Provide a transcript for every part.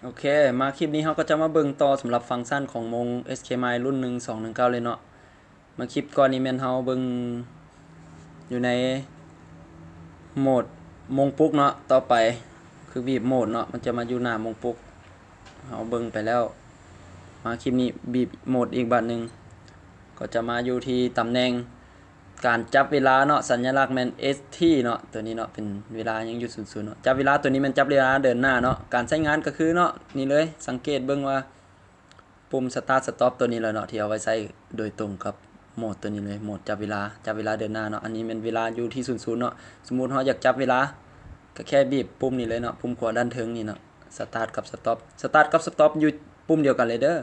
โอเคมาคลิปนี้เราก็จะมาเบิ่งต่อสำหรับฟังก์ชันของมง SKMI รุ่น1219เลยเนาะมาคลิปก่อนนี้แม่นเฮาเบิ่งอยู่ในโหมดมงปลุกเนาะต่อไปคือบีบโหมดเนาะมันจะมาอยู่หน้ามงปลุกเฮาเบิ่งไปแล้วมาคลิปนี้บีบโหมดอีกบัดนึงก็จะมาอยู่ที่ตำแหน่งการจับเวลาเนาะสัญลักษณ์แม่น ST เนาะตัวนี้เนาะเป็นเวลายังอยู่00เนาะจับเวลาตัวนี้มันจับเวลาเดินหน้าเนาะการใช้งานก็คือเนาะนี่เลยสังเกตเบิ่งว่าปุ่ม Start Stop ตัวนี้แหละเนาะที่เอาไว้ใช้โดยตรงกับโหมดตัวนี้เลยโหมดจับเวลาเดินหน้าเนาะอันนี้เป็นเวลาอยู่ที่00เนาะสมมุติเราอยากจับเวลาก็แค่บีบปุ่มนี้เลยเนาะปุ่มขวาด้านถึงนี่เนาะ Start กับ Stop อยู่ปุ่มเดียวกันเลยเด้อ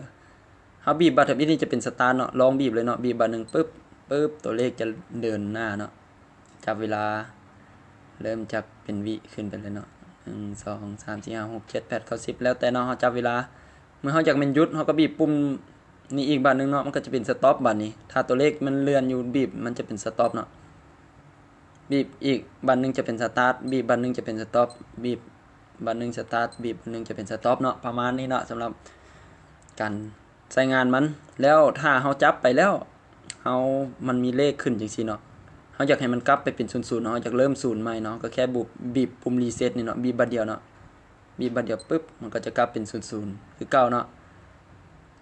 เฮาบีบบัตรแบบนี้จะเป็น Start เนาะลองบีบเลยเนาะบีบบัตรนึงปึ๊บตัวเลขจะเดินหน้าเนาะจับเวลาเริ่มจับเป็นวิขึ้นไปเลยเนาะ1 2 3 4 5 6 7 8 9 10แล้วแต่เนาะเฮาจับเวลาเมื่อเฮาอยากเป็นหยุดเฮาก็บีบปุ่มนี่อีกบัตรนึงเนาะมันก็จะเป็น Stop บัตรนี้ถ้าตัวเลขมันเลื่อนอยู่บีบมันจะเป็น Stop เนาะบีบอีกบัตรนึงจะเป็น Start บีบบัตรนึงจะเป็น Stop บีบบัตรนึง Start บีบบัตรนึงจะเป็น Stop เนาะประมาณนี้เนาะสำหรับการใช้งานมันแล้วถ้าเฮาจับไปแล้วเฮามันมีเลขขึ้นจังซี่เนาะเฮาอยากให้มันกลับไปเป็น00เนาะเฮาอยากเริ่ม0ใหม่เนาะก็แค่บีบปุ่มรีเซ็ตนี่เนาะบีบบัดเดียวเนาะบีบบัดเดียวปึ๊บมันก็จะกลับเป็น00คือเก่าเนาะ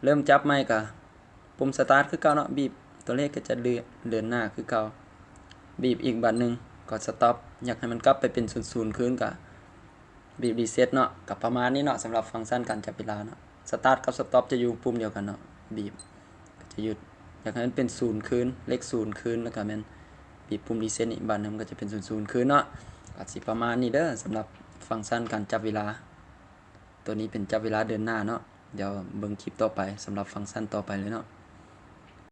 เริ่มจับใหม่ก็ปุ่มสตาร์ทคือเก่าเนาะบีบตัวเลขก็จะเดินหน้าคือเก่าบีบอีกบัดนึงก็สต็อปอยากให้มันกลับไปเป็น00คืนก็บีบรีเซ็ตเนาะก็ประมาณนี้เนาะสำหรับฟังก์ชันการจับเวลาเนาะสตาร์ทกับสต็อปจะอยู่ปุ่มเดียวกันเนาะบีบจะหยุดอยากให้มันเป็น0คืนเลข0คืนแล้วก็แม่นบีบปุ่มรีเซ็ตอีกบัดนึงมันก็จะเป็น00คืนเนาะก็สิประมาณนี้เด้อสำหรับฟังก์ชันการจับเวลาตัวนี้เป็นจับเวลาเดินหน้าเนาะเดี๋ยวเบิ่งคลิปต่อไปสำหรับฟังก์ชันต่อไปเลยเนาะ